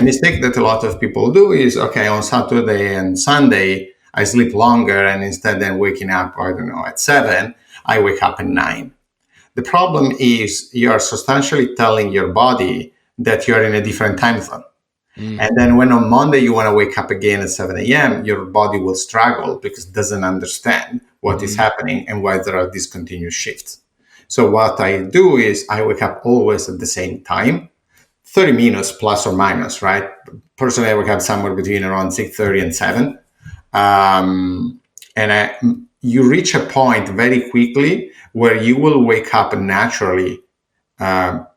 mistake that a lot of people do is, okay, on Saturday and Sunday, I sleep longer, and instead of waking up, I don't know, at 7, I wake up at 9. The problem is you are substantially telling your body that you're in a different time zone. And then when on Monday you want to wake up again at 7 a.m., your body will struggle because it doesn't understand what is happening and why there are these continuous shifts. So what I do is I wake up always at the same time, 30 minutes plus or minus, right? Personally, I wake up somewhere between around 6:30 and 7. You reach a point very quickly where you will wake up naturally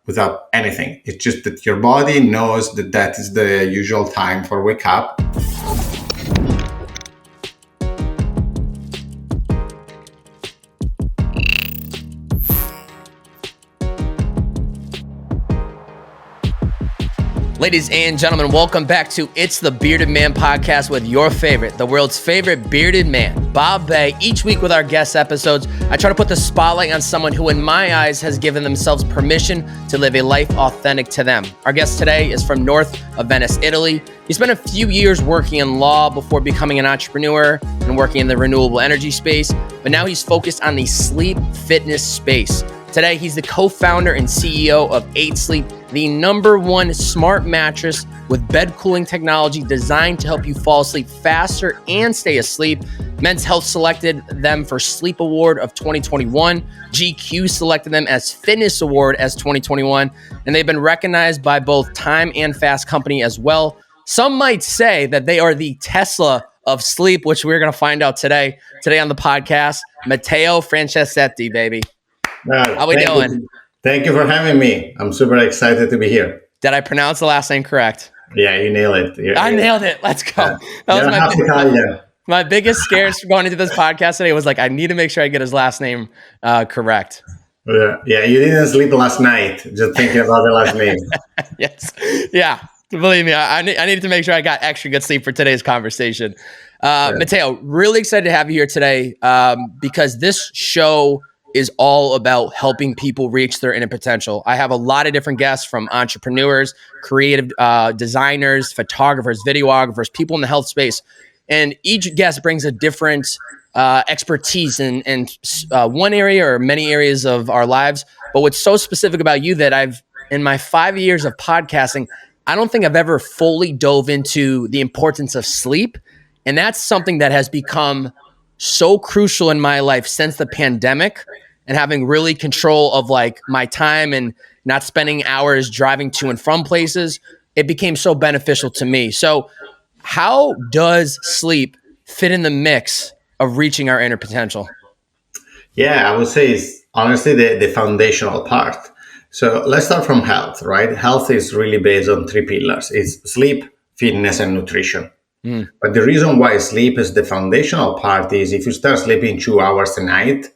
without anything. It's just that your body knows that that is the usual time for wake up. Ladies and gentlemen, welcome back to It's the Bearded Man podcast with your favorite, the world's favorite bearded man, Bobbbaaaay. Each week with our guest episodes, I try to put the spotlight on someone who, in my eyes, has given themselves permission to live a life authentic to them. Our guest today is from north of Venice, Italy. He spent a few years working in law before becoming an entrepreneur and working in the renewable energy space, but now he's focused on the sleep fitness space. Today, he's the co-founder and CEO of 8 Sleep, the #1 smart mattress with bed cooling technology designed to help you fall asleep faster and stay asleep. Men's Health selected them for Sleep Award of 2021. GQ selected them as Fitness Award as 2021. And they've been recognized by both Time and Fast Company as well. Some might say that they are the Tesla of sleep, which we're going to find out today. Today on the podcast, Matteo Franceschetti, baby. How we doing? Thank you for having me. I'm super excited to be here. Did I pronounce the last name correct? Yeah, you nailed it. I nailed it. Let's go. That was my biggest scares for going into this podcast today was like, I need to make sure I get his last name correct. Yeah, you didn't sleep last night just thinking about the last name. Yes. Yeah. Believe me, I needed to make sure I got extra good sleep for today's conversation. Matteo, really excited to have you here today because this show is all about helping people reach their inner potential. I have a lot of different guests from entrepreneurs, creative designers, photographers, videographers, people in the health space. And each guest brings a different expertise in one area or many areas of our lives. But what's so specific about you that in my 5 years of podcasting, I don't think I've ever fully dove into the importance of sleep. And that's something that has become so crucial in my life since the pandemic and having really control of like my time and not spending hours driving to and from places. It became so beneficial to me. So how does sleep fit in the mix of reaching our inner potential? Yeah, I would say it's honestly the foundational part. So let's start from health, right? Health is really based on 3 pillars. It's sleep, fitness, and nutrition. But the reason why sleep is the foundational part is if you start sleeping 2 hours a night,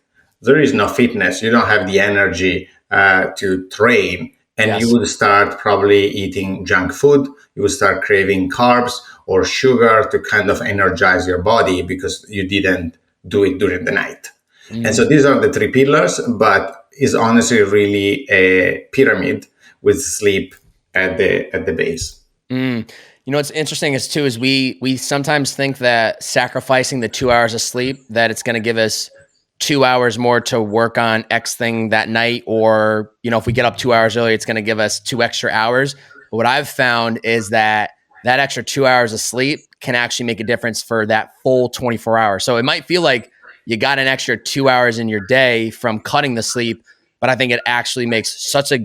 there is no fitness. You don't have the energy to train. And Yes. You would start probably eating junk food. You would start craving carbs or sugar to kind of energize your body because you didn't do it during the night. And so these are the 3 pillars, but it's honestly really a pyramid with sleep at the base. You know, what's interesting is we sometimes think that sacrificing the 2 hours of sleep, that it's going to give us 2 hours more to work on X thing that night. Or, you know, if we get up 2 hours early, it's going to give us 2 extra hours. But what I've found is that extra 2 hours of sleep can actually make a difference for that full 24 hours. So it might feel like you got an extra 2 hours in your day from cutting the sleep, but I think it actually makes such a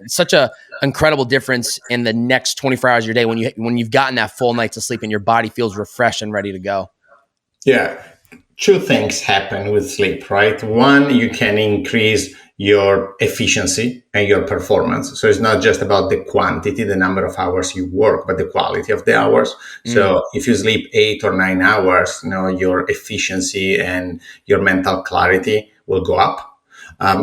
such a incredible difference in the next 24 hours of your day when you've gotten that full night to sleep and your body feels refreshed and ready to go. Yeah. 2 things happen with sleep, right? One, you can increase your efficiency and your performance. So it's not just about the quantity, the number of hours you work, but the quality of the hours. So if you sleep 8 or 9 hours, your efficiency and your mental clarity will go up.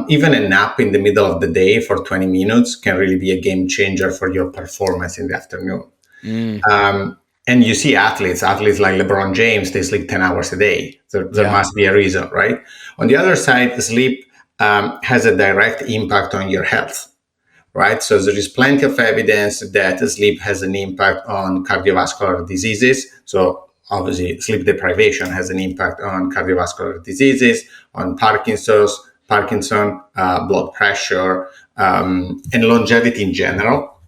Even a nap in the middle of the day for 20 minutes can really be a game changer for your performance in the afternoon. And you see athletes like LeBron James, they sleep 10 hours a day. There must be a reason, right? On the other side, sleep has a direct impact on your health, right? So there is plenty of evidence that sleep has an impact on cardiovascular diseases. So obviously, sleep deprivation has an impact on cardiovascular diseases, on Parkinson, blood pressure, and longevity in general.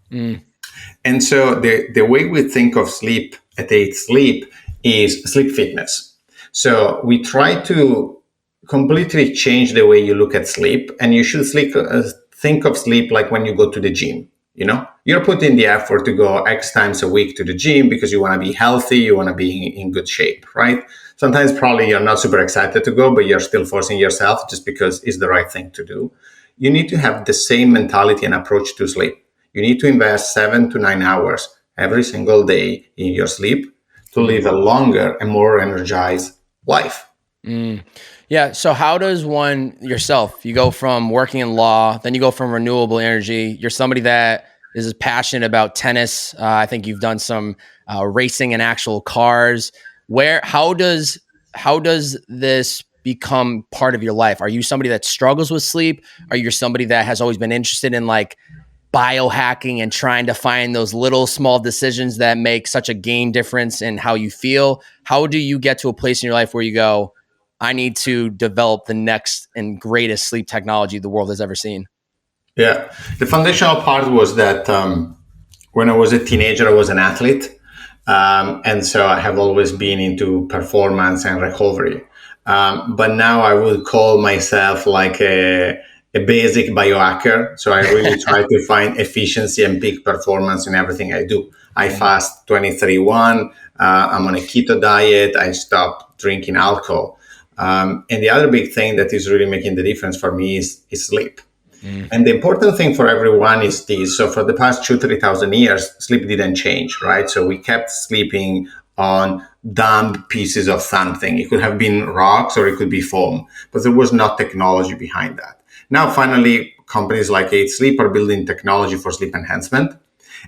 And so the way we think of sleep at 8 Sleep is sleep fitness. So we try to completely change the way you look at sleep, and you should think of sleep like when you go to the gym. You're putting the effort to go X times a week to the gym because you want to be healthy, you want to be in good shape, right? Sometimes probably you're not super excited to go, but you're still forcing yourself just because it's the right thing to do. You need to have the same mentality and approach to sleep. You need to invest 7 to 9 hours every single day in your sleep to live a longer and more energized life. Yeah. So how does one, yourself, you go from working in law, then you go from renewable energy. You're somebody that is passionate about tennis. I think you've done some racing in actual cars. How does this become part of your life? Are you somebody that struggles with sleep? Are you somebody that has always been interested in like biohacking and trying to find those little small decisions that make such a game difference in how you feel? How do you get to a place in your life where you go, I need to develop the next and greatest sleep technology the world has ever seen? Yeah. The foundational part was that when I was a teenager, I was an athlete. And so I have always been into performance and recovery. But now I would call myself like a basic biohacker. So I really try to find efficiency and peak performance in everything I do. I fast 23/1. I'm on a keto diet. I stopped drinking alcohol. And the other big thing that is really making the difference for me is sleep. And the important thing for everyone is this. So for the past 3,000 years, sleep didn't change, right? So we kept sleeping on dumb pieces of something. It could have been rocks or it could be foam, but there was not technology behind that. Now, finally, companies like 8 Sleep are building technology for sleep enhancement.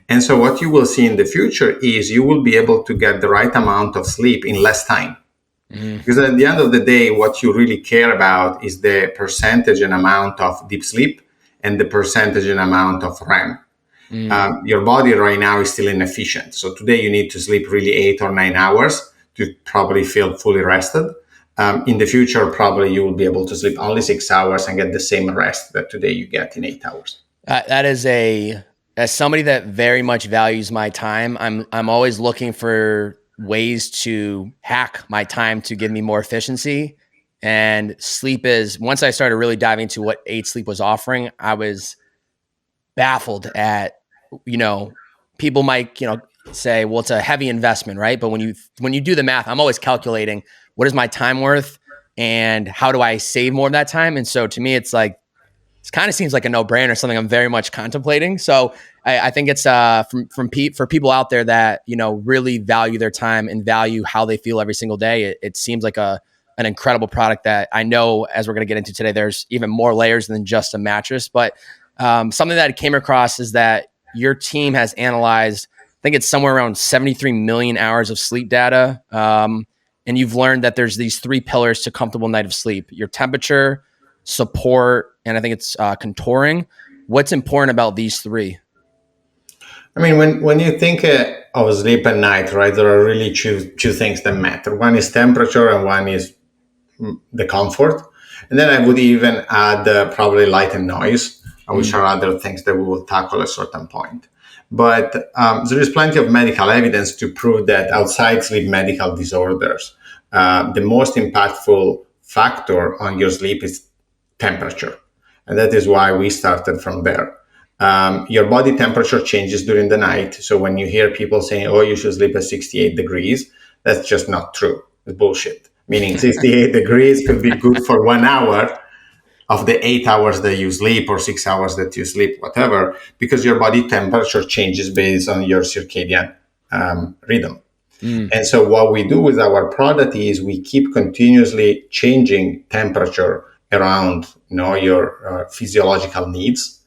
And so what you will see in the future is you will be able to get the right amount of sleep in less time. Because at the end of the day, what you really care about is the percentage and amount of deep sleep and the percentage and amount of REM. Your body right now is still inefficient. So today you need to sleep really 8 or 9 hours to probably feel fully rested. In the future, probably you will be able to sleep only 6 hours and get the same rest that today you get in 8 hours. That is as somebody that very much values my time, I'm always looking for ways to hack my time to give me more efficiency. And sleep is, once I started really diving into what 8 Sleep was offering, I was baffled at, people might, say, well, it's a heavy investment, right? But when you do the math, I'm always calculating what is my time worth and how do I save more of that time? And so to me, it's like, it kind of seems like a no-brainer, something I'm very much contemplating. So I think it's for people out there that, really value their time and value how they feel every single day. It seems like an incredible product that I know, as we're going to get into today, there's even more layers than just a mattress. But something that I came across is that your team has analyzed, I think it's somewhere around 73 million hours of sleep data. And you've learned that there's these 3 pillars to comfortable night of sleep: your temperature, support, and I think it's contouring. What's important about these 3? I mean, when you think of sleep at night, right, there are really two things that matter. One is temperature and one is the comfort. And then I would even add probably light and noise, which are other things that we will tackle at a certain point. But there is plenty of medical evidence to prove that outside sleep medical disorders, the most impactful factor on your sleep is temperature. And that is why we started from there. Your body temperature changes during the night. So when you hear people saying, oh, you should sleep at 68 degrees, that's just not true. It's bullshit. Meaning 68 degrees could be good for 1 hour of the 8 hours that you sleep or 6 hours that you sleep, whatever, because your body temperature changes based on your circadian rhythm. And so what we do with our product is we keep continuously changing temperature around your physiological needs,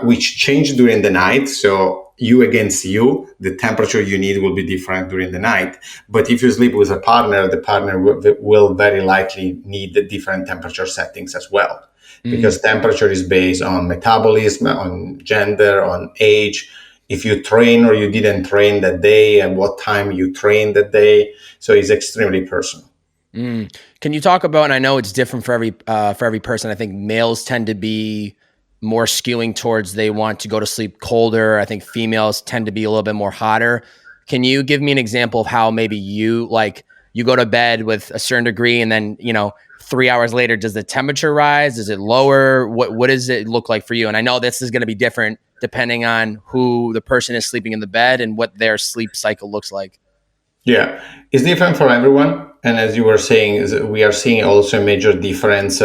which change during the night. So you against you, the temperature you need will be different during the night. But if you sleep with a partner, the partner will very likely need the different temperature settings as well. because temperature is based on metabolism, on gender, on age, if you train or you didn't train that day, and what time you train that day. So it's extremely personal. Can you talk about, and I know it's different for every person. I think males tend to be more skewing towards they want to go to sleep colder. I think females tend to be a little bit more hotter. Can you give me an example of how maybe you go to bed with a certain degree and then, 3 hours later, does the temperature rise? Is it lower? What does it look like for you? And I know this is going to be different depending on who the person is sleeping in the bed and what their sleep cycle looks like. Yeah, it's different for everyone. And as you were saying, we are seeing also a major difference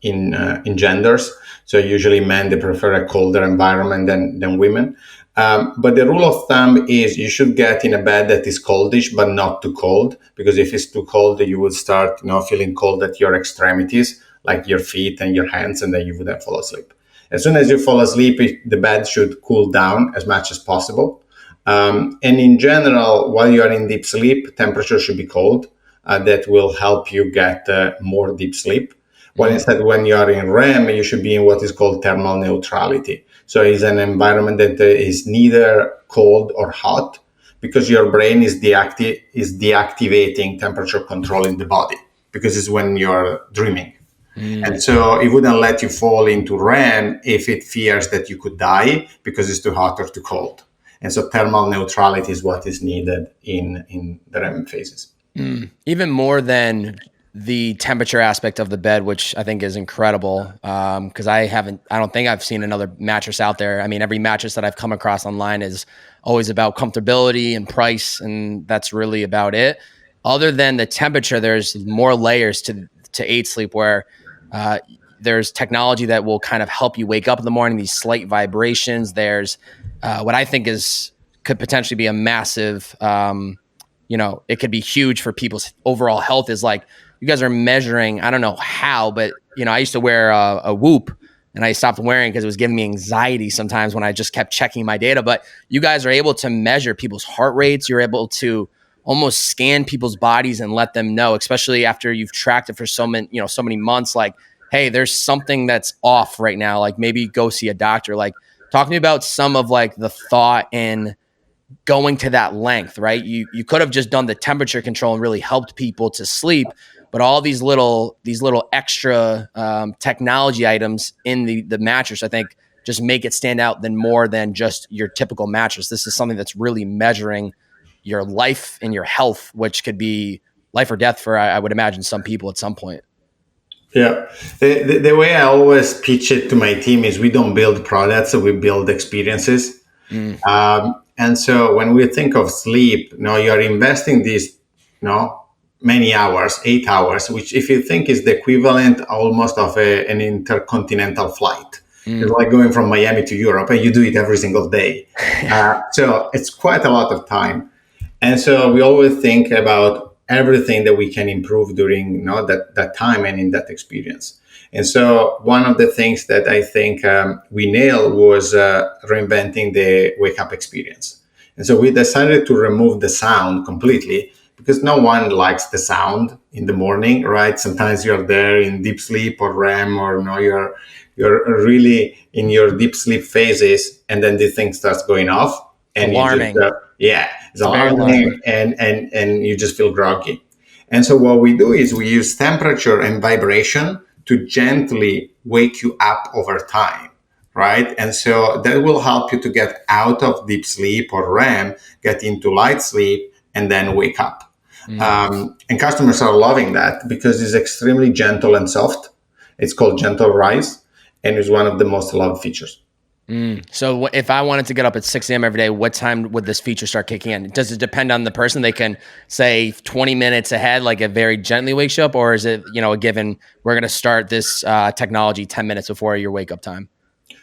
in genders. So usually men, they prefer a colder environment than women. But the rule of thumb is you should get in a bed that is coldish, but not too cold. Because if it's too cold, you would start feeling cold at your extremities, like your feet and your hands, and then you wouldn't fall asleep. As soon as you fall asleep, the bed should cool down as much as possible. And in general, while you are in deep sleep, temperature should be cold. That will help you get more deep sleep. While instead, when you are in REM, you should be in what is called thermal neutrality. So it's an environment that is neither cold or hot, because your brain is deactivating temperature control in the body, because it's when you're dreaming. And so it wouldn't let you fall into REM if it fears that you could die because it's too hot or too cold. And so thermal neutrality is what is needed in the REM phases. Even more than the temperature aspect of the bed, which I think is incredible. Because I don't think I've seen another mattress out there. I mean, every mattress that I've come across online is always about comfortability and price, and that's really about it. Other than the temperature, there's more layers to aid sleep, where there's technology that will kind of help you wake up in the morning, these slight vibrations. There's what I think could potentially be a massive, it could be huge for people's overall health, is like you guys are measuring, I don't know how, but I used to wear a Whoop, and I stopped wearing because it was giving me anxiety sometimes when I just kept checking my data. But you guys are able to measure people's heart rates. You're able to almost scan people's bodies and let them know, especially after you've tracked it for so many months, like, hey, there's something that's off right now. Like maybe go see a doctor. Like, talk to me about some of like the thought in going to that length, right? You could have just done the temperature control and really helped people to sleep, but all these little extra technology items in the mattress, I think, just make it stand out more than just your typical mattress. This is something that's really measuring your life and your health, which could be life or death for, I would imagine, some people at some point. Yeah. The way I always pitch it to my team is we don't build products, we build experiences. And so when we think of sleep, you're investing these, many hours, 8 hours, which if you think is the equivalent almost of an intercontinental flight. It's like going from Miami to Europe, and you do it every single day. So it's quite a lot of time. And so we always think about everything that we can improve during that time and in that experience. And so one of the things that I think we nailed was reinventing the wake up experience. And so we decided to remove the sound completely, because no one likes the sound in the morning, right? Sometimes you're there in deep sleep or REM, or you're really in your deep sleep phases, and then the thing starts going off. And alarming. It's alarming, and you just feel groggy. And so what we do is we use temperature and vibration to gently wake you up over time, right? And so that will help you to get out of deep sleep or REM, get into light sleep, and then wake up. And customers are loving that because it's extremely gentle and soft. It's called Gentle Rise, and it's one of the most loved features. So if I wanted to get up at 6 a.m. every day, what time would this feature start kicking in? Does it depend on the person? They can say 20 minutes ahead, like it very gently wakes you up, or is it, a given, we're going to start this technology 10 minutes before your wake up time?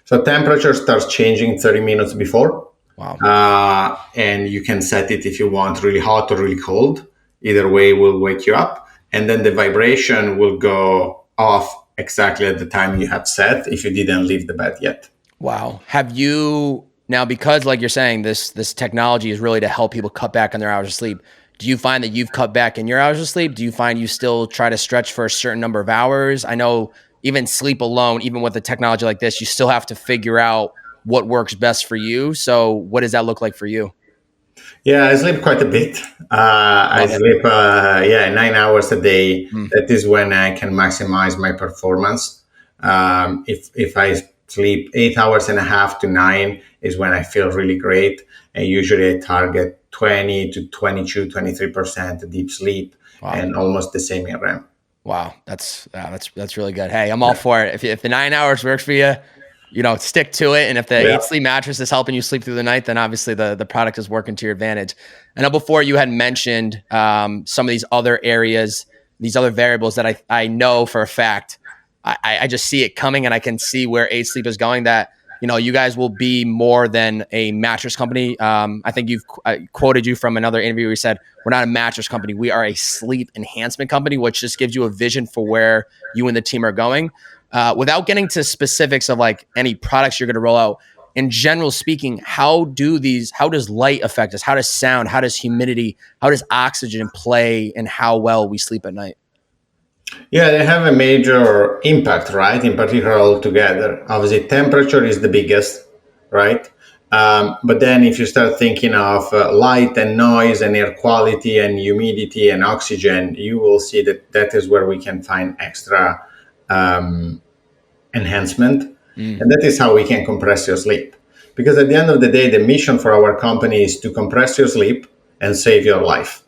So temperature starts changing 30 minutes before. Wow. And you can set it if you want really hot or really cold. Either way will wake you up. And then the vibration will go off exactly at the time you have set if you didn't leave the bed yet. Wow. Have you now, because like you're saying, this technology is really to help people cut back on their hours of sleep. Do you find that you've cut back in your hours of sleep? Do you find you still try to stretch for a certain number of hours? I know even sleep alone, even with a technology like this, you still have to figure out what works best for you. So what does that look like for you? Yeah, I sleep quite a bit. I Love it. sleep, 9 hours a day. Mm. That is when I can maximize my performance. If I sleep 8 hours and a half to nine is when I feel really great. And usually I target 20 to 22, 23% deep sleep Wow. and almost the same in REM. Wow. That's really good. Hey, I'm all for it. If the 9 hours works for you, stick to it. And if the Yeah. 8 sleep mattress is helping you sleep through the night, then obviously the product is working to your advantage. I know before you had mentioned some of these other areas, these other variables that I know for a fact, I just see it coming and I can see where 8 sleep is going, that, you guys will be more than a mattress company. I think I quoted you from another interview where you said, we're not a mattress company. We are a sleep enhancement company, which just gives you a vision for where you and the team are going. Without getting to specifics of like any products you're going to roll out, in general speaking, how does light affect us? How does sound, how does humidity, how does oxygen play in how well we sleep at night? Yeah, they have a major impact, right? In particular, altogether. Obviously, temperature is the biggest, right? But then, if you start thinking of light and noise and air quality and humidity and oxygen, you will see that that is where we can find extra um, enhancement. And that is how we can compress your sleep. Because at the end of the day, the mission for our company is to compress your sleep and save your life.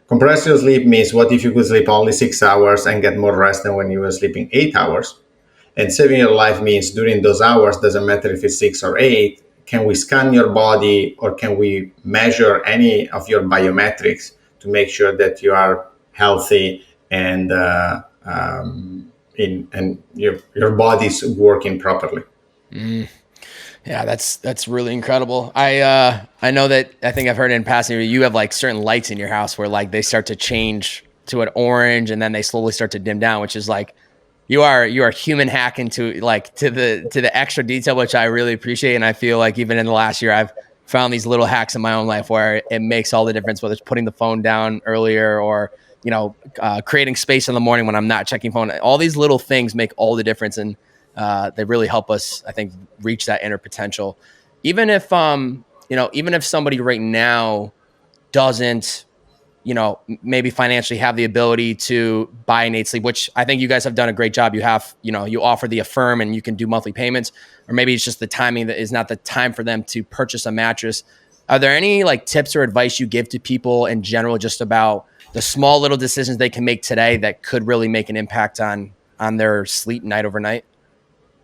Compress your sleep means what if you could sleep only 6 hours and get more rest than when you were sleeping 8 hours? And saving your life means during those hours, doesn't matter if it's 6 or 8, can we scan your body or can we measure any of your biometrics to make sure that you are healthy and and your body's working properly? Yeah, that's really incredible. I know that, I think I've heard it in passing, you have like certain lights in your house where like they start to change to an orange and then they slowly start to dim down, which is like you are human hacking to the extra detail, which I really appreciate. And I feel like even in the last year, I've found these little hacks in my own life where it makes all the difference, whether it's putting the phone down earlier or creating space in the morning when I'm not checking phone. All these little things make all the difference, and they really help us, I think, reach that inner potential. Even if even if somebody right now doesn't, maybe financially have the ability to buy an 8 sleep, which I think you guys have done a great job. You have, you offer the Affirm and you can do monthly payments, or maybe it's just the timing that is not the time for them to purchase a mattress. Are there any like tips or advice you give to people in general, just about the small little decisions they can make today that could really make an impact on their sleep night overnight?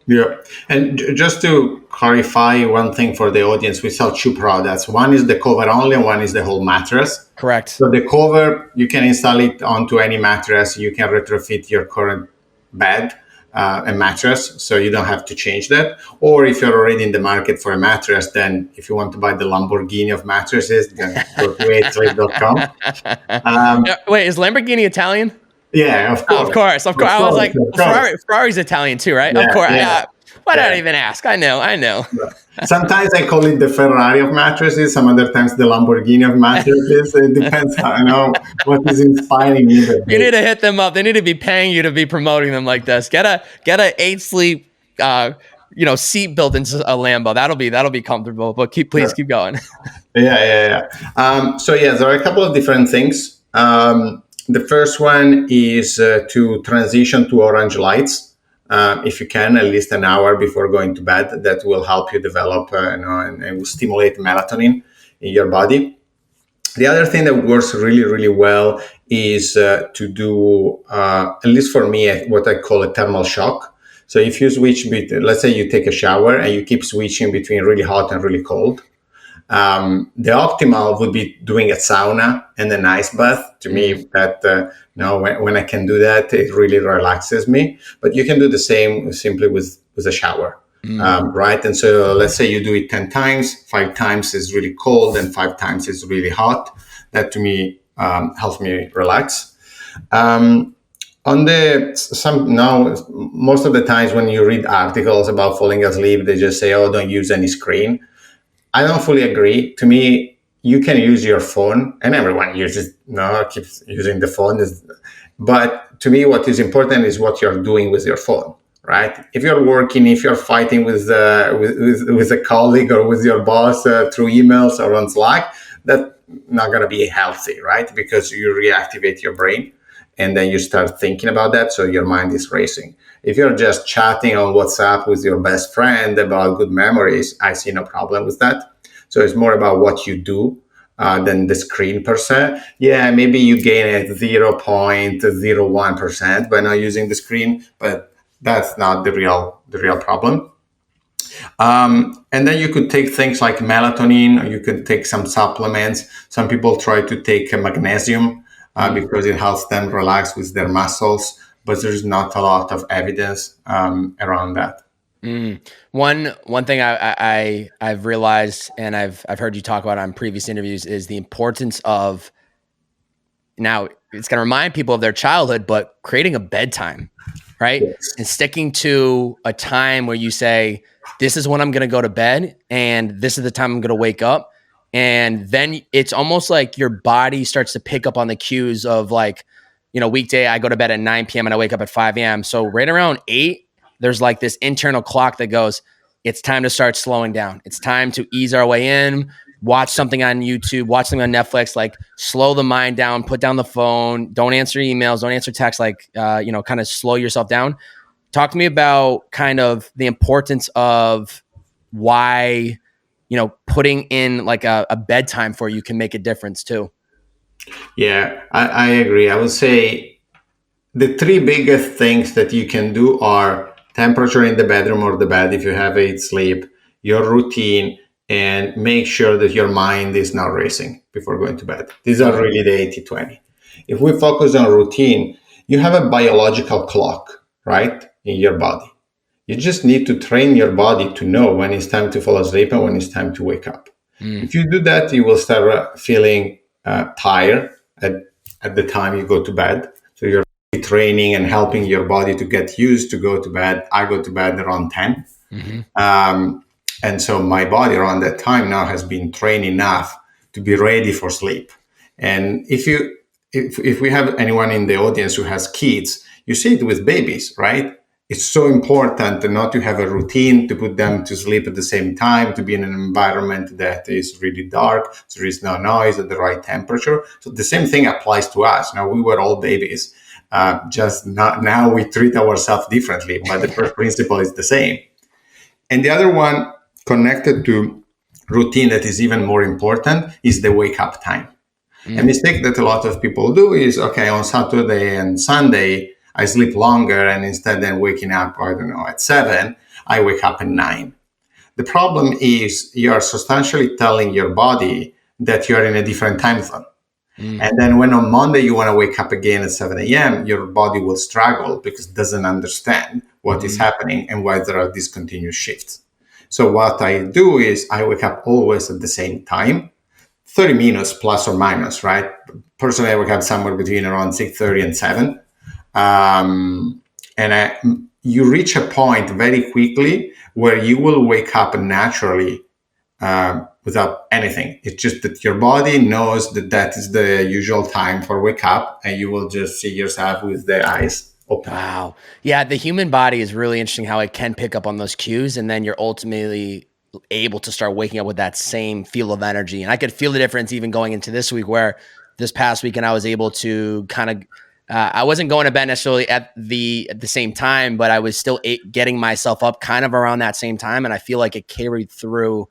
Yeah. And just to clarify one thing for the audience, we sell two products. One is the cover only, and one is the whole mattress. Correct. So the cover, you can install it onto any mattress. You can retrofit your current bed and mattress, so you don't have to change that. Or if you're already in the market for a mattress, then if you want to buy the Lamborghini of mattresses, then go to 8sleep.com. Wait, is Lamborghini Italian? Yeah, of course. Oh, of course. I was like, Ferrari's Italian too, right? Yeah, of course. yeah. Why not even ask? I know. Sometimes I call it the Ferrari of mattresses. Some other times the Lamborghini of mattresses. It depends on what is inspiring me. You need to hit them up. They need to be paying you to be promoting them like this. Get a 8sleep seat built into a Lambo. That'll be comfortable. But please keep going. Yeah. So there are a couple of different things. The first one is to transition to orange lights. If you can, at least an hour before going to bed. That will help you develop and will stimulate melatonin in your body. The other thing that works really, really well is to do, at least for me, what I call a thermal shock. So if you switch let's say you take a shower and you keep switching between really hot and really cold. The optimal would be doing a sauna and an ice bath. To me, that when I can do that, it really relaxes me. But you can do the same simply with a shower, right? And so let's say you do it 10 times. 5 times is really cold and 5 times is really hot. That to me helps me relax. Most of the times when you read articles about falling asleep, they just say, "Oh, don't use any screen." I don't fully agree. To me, you can use your phone, and everyone keeps using the phone. But to me, what is important is what you're doing with your phone, right? If you're working, if you're fighting with a colleague or with your boss through emails or on Slack, that's not going to be healthy, right? Because you reactivate your brain and then you start thinking about that. So your mind is racing. If you're just chatting on WhatsApp with your best friend about good memories, I see no problem with that. So it's more about what you do than the screen per se. Yeah, maybe you gain at 0.01% by not using the screen, but that's not the real problem. And then you could take things like melatonin, or you could take some supplements. Some people try to take magnesium because it helps them relax with their muscles, but there's not a lot of evidence around that. One thing I've realized, and I've heard you talk about on previous interviews, is the importance of, now it's going to remind people of their childhood, but creating a bedtime, right? Yes. And sticking to a time where you say, this is when I'm going to go to bed and this is the time I'm going to wake up. And then it's almost like your body starts to pick up on the cues of, like, weekday, I go to bed at 9 p.m. and I wake up at 5 a.m. So right around 8, there's like this internal clock that goes, it's time to start slowing down. It's time to ease our way in, watch something on YouTube, watch something on Netflix, like slow the mind down, put down the phone, don't answer emails, don't answer texts, like, kind of slow yourself down. Talk to me about kind of the importance of why, putting in like a bedtime for you can make a difference too. Yeah, I agree. I would say the three biggest things that you can do are temperature in the bedroom or the bed if you have a sleep, your routine, and make sure that your mind is not racing before going to bed. These are really the 80-20. If we focus on routine, you have a biological clock, right, in your body. You just need to train your body to know when it's time to fall asleep and when it's time to wake up. If you do that, you will start feeling tired at the time you go to bed. So you're training and helping your body to get used to go to bed. I go to bed around 10. And so my body around that time now has been trained enough to be ready for sleep. And if we have anyone in the audience who has kids, you see it with babies, right? It's so important not to have a routine, to put them to sleep at the same time, to be in an environment that is really dark, so there is no noise at the right temperature. So the same thing applies to us. Now, we were all babies, just not, now we treat ourselves differently, but the first principle is the same. And the other one connected to routine that is even more important is the wake up time. A mistake that a lot of people do is, okay, on Saturday and Sunday, I sleep longer, and instead than waking up, I don't know, at 7, I wake up at 9. The problem is you're substantially telling your body that you're in a different time zone. And then when on Monday you want to wake up again at 7 a.m., your body will struggle because it doesn't understand what is happening and why there are these continuous shifts. So what I do is I wake up always at the same time, 30 minutes plus or minus, right? Personally, I wake up somewhere between around 6:30 and 7. You reach a point very quickly where you will wake up naturally without anything. It's just that your body knows that that is the usual time for wake up, and you will just see yourself with the eyes open. Wow. Yeah, the human body is really interesting how it can pick up on those cues, and then you're ultimately able to start waking up with that same feel of energy. And I could feel the difference even going into this week, where this past weekend I was able to kind of I wasn't going to bed necessarily at the same time, but I was still getting myself up kind of around that same time. And I feel like it carried through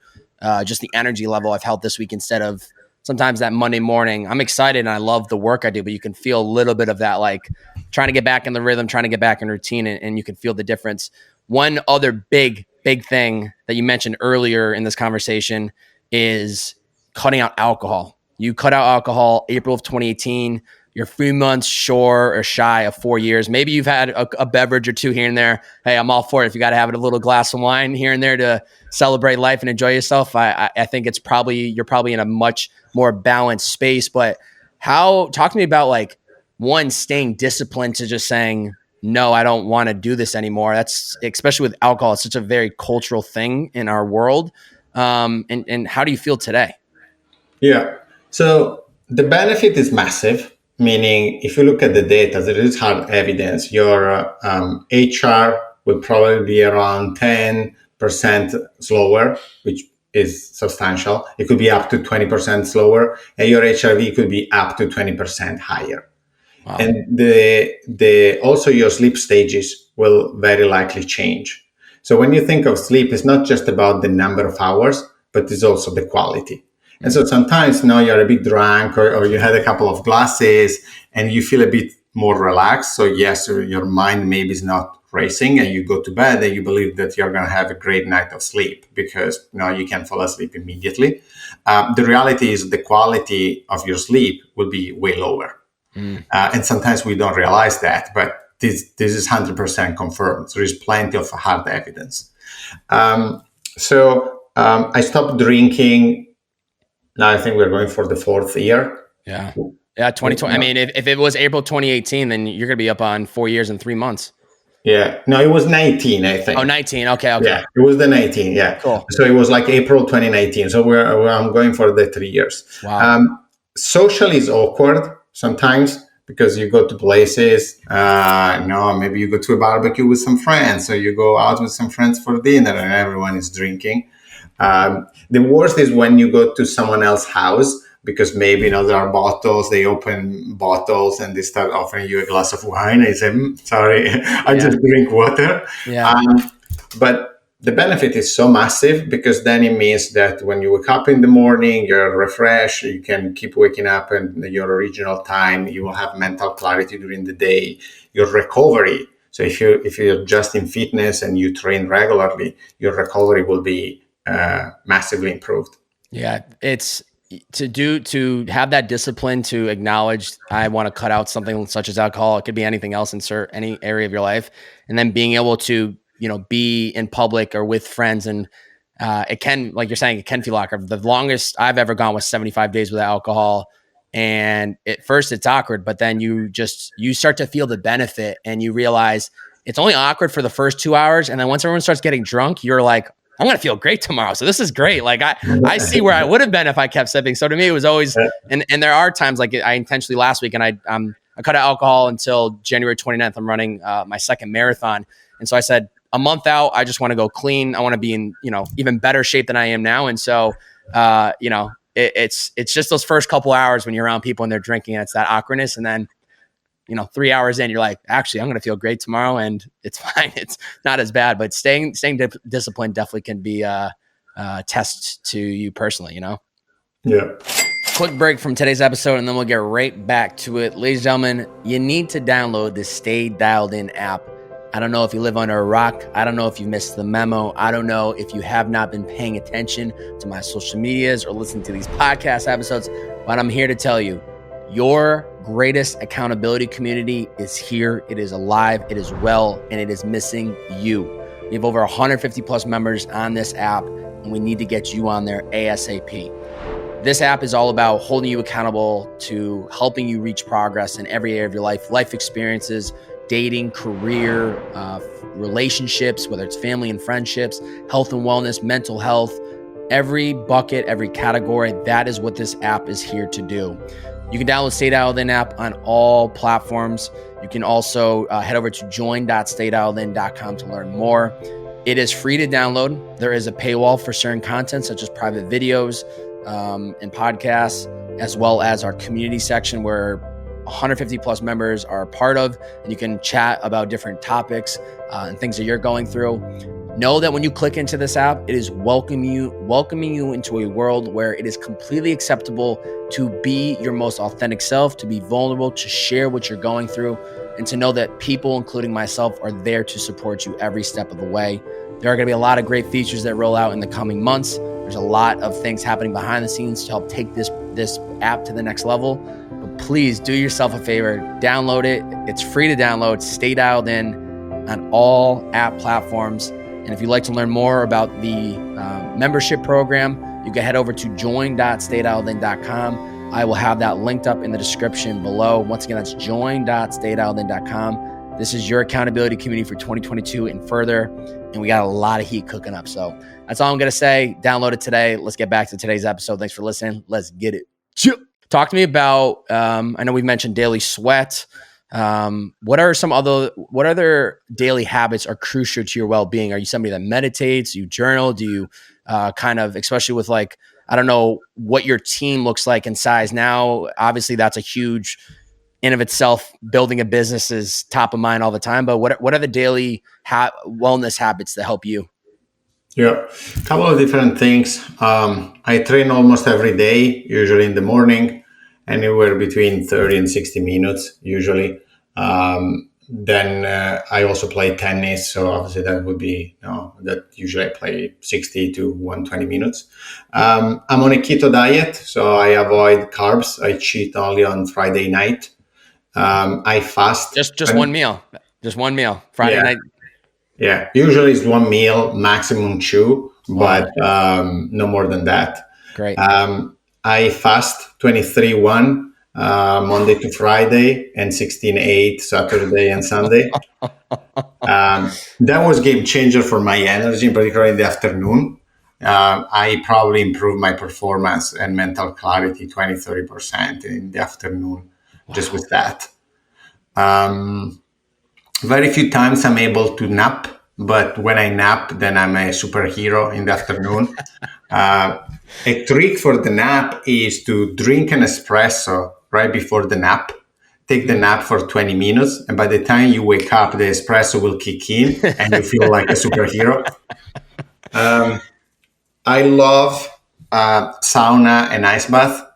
just the energy level I've held this week instead of sometimes that Monday morning. I'm excited and I love the work I do, but you can feel a little bit of that, like trying to get back in the rhythm, trying to get back in routine, and you can feel the difference. One other big thing that you mentioned earlier in this conversation is cutting out alcohol. You cut out alcohol April of 2018. You're 3 months short or shy of 4 years. Maybe you've had a beverage or two here and there. Hey, I'm all for it. If you got to have a little glass of wine here and there to celebrate life and enjoy yourself, I think you're probably in a much more balanced space. But talk to me about, like, one, staying disciplined to just saying, no, I don't want to do this anymore. That's, especially with alcohol, it's such a very cultural thing in our world. And how do you feel today? Yeah. So the benefit is massive. meaning if you look at the data, there is hard evidence. Your HR will probably be around 10% slower, which is substantial. It could be up to 20% slower, and your HRV could be up to 20% higher. Wow. And the also your sleep stages will very likely change. So when you think of sleep, it's not just about the number of hours, but it's also the quality. And so sometimes now you're a bit drunk or you had a couple of glasses and you feel a bit more relaxed. So yes, your mind maybe is not racing and you go to bed and you believe that you're going to have a great night of sleep because you can fall asleep immediately. The reality is the quality of your sleep will be way lower. And sometimes we don't realize that, but this is 100% confirmed. There is plenty of hard evidence. So I stopped drinking. Now I think we're going for the 4th year. Yeah. 2020. I mean, if it was April 2018, then you're going to be up on 4 years and 3 months. Yeah. No, it was 19, I think. Oh, 19. Okay. Yeah, it was the 19. Yeah. Cool. So it was like April 2019. So I'm going for the 3 years. Wow. Social is awkward sometimes because you go to places, maybe you go to a barbecue with some friends, or you go out with some friends for dinner and everyone is drinking. The worst is when you go to someone else's house because maybe, there are bottles, they open bottles and they start offering you a glass of wine. I say, sorry, I just drink water. Yeah. But the benefit is so massive because then it means that when you wake up in the morning, you're refreshed, you can keep waking up in your original time, you will have mental clarity during the day, your recovery. So if you're just in fitness and you train regularly, your recovery will be massively improved. Yeah, it's to have that discipline to acknowledge I want to cut out something such as alcohol. It could be anything else, insert any area of your life, and then being able to be in public or with friends, and it can, like you're saying, it can feel awkward. The longest I've ever gone was 75 days without alcohol, and at first it's awkward, but then you start to feel the benefit, and you realize it's only awkward for the first 2 hours, and then once everyone starts getting drunk, you're like, I'm going to feel great tomorrow. So this is great. Like I see where I would have been if I kept sipping. So to me, it was always, and there are times like I intentionally last week and I cut out alcohol until January 29th. I'm running my second marathon. And so I said a month out, I just want to go clean. I want to be in, even better shape than I am now. And so, it's just those first couple hours when you're around people and they're drinking and it's that awkwardness. And then, 3 hours in, you're like, actually, I'm going to feel great tomorrow and it's fine. It's not as bad, but staying disciplined definitely can be a test to you personally, Yeah. Quick break from today's episode and then we'll get right back to it. Ladies and gentlemen, you need to download the Stay Dialed In app. I don't know if you live under a rock. I don't know if you missed the memo. I don't know if you have not been paying attention to my social medias or listening to these podcast episodes, but I'm here to tell you, your greatest accountability community is here. It is alive, it is well, and it is missing you. We have over 150 plus members on this app, and we need to get you on there ASAP. This app is all about holding you accountable to helping you reach progress in every area of your life experiences, dating, career, relationships, whether it's family and friendships, health and wellness, mental health, every bucket, every category. That is what this app is here to do. You can download Stay Dialed In app on all platforms. You can also head over to join.staydialedin.com to learn more. It is free to download. There is a paywall for certain content, such as private videos and podcasts, as well as our community section where 150 plus members are a part of, and you can chat about different topics and things that you're going through. Know that when you click into this app, it is welcoming you into a world where it is completely acceptable to be your most authentic self, to be vulnerable, to share what you're going through, and to know that people, including myself, are there to support you every step of the way. There are going to be a lot of great features that roll out in the coming months. There's a lot of things happening behind the scenes to help take this app to the next level. But please do yourself a favor, download it. It's free to download. Stay dialed in on all app platforms. And if you'd like to learn more about the membership program, you can head over to join.staydialedin.com. I will have that linked up in the description below. Once again, that's join.staydialedin.com. This is your accountability community for 2022 and further. And we got a lot of heat cooking up. So that's all I'm going to say. Download it today. Let's get back to today's episode. Thanks for listening. Let's get it. Talk to me about, I know we've mentioned daily sweat. What other daily habits are crucial to your well-being? Are you somebody that meditates? Do you journal? Do you kind of, especially with like, I don't know what your team looks like in size now. Obviously that's a huge in of itself. Building a business is top of mind all the time, but what are the daily wellness habits that help you? Yeah, a couple of different things. I train almost every day, usually in the morning, anywhere between 30 and 60 minutes, usually. Then I also play tennis, so obviously that would be, that usually I play 60 to 120 minutes. I'm on a keto diet, so I avoid carbs. I cheat only on Friday night. I fast. Just one meal. Just one meal. Friday night. Yeah, usually it's one meal, maximum two, but no more than that. Great. I fast 23-1 Monday to Friday and 16-8 Saturday and Sunday. That was game changer for my energy, particularly in the afternoon. I probably improved my performance and mental clarity 20-30% in the afternoon just with that. Very few times I'm able to nap, but when I nap, then I'm a superhero in the afternoon. A trick for the nap is to drink an espresso right before the nap. Take the nap for 20 minutes, and by the time you wake up, the espresso will kick in and you feel like a superhero. I love sauna and ice bath.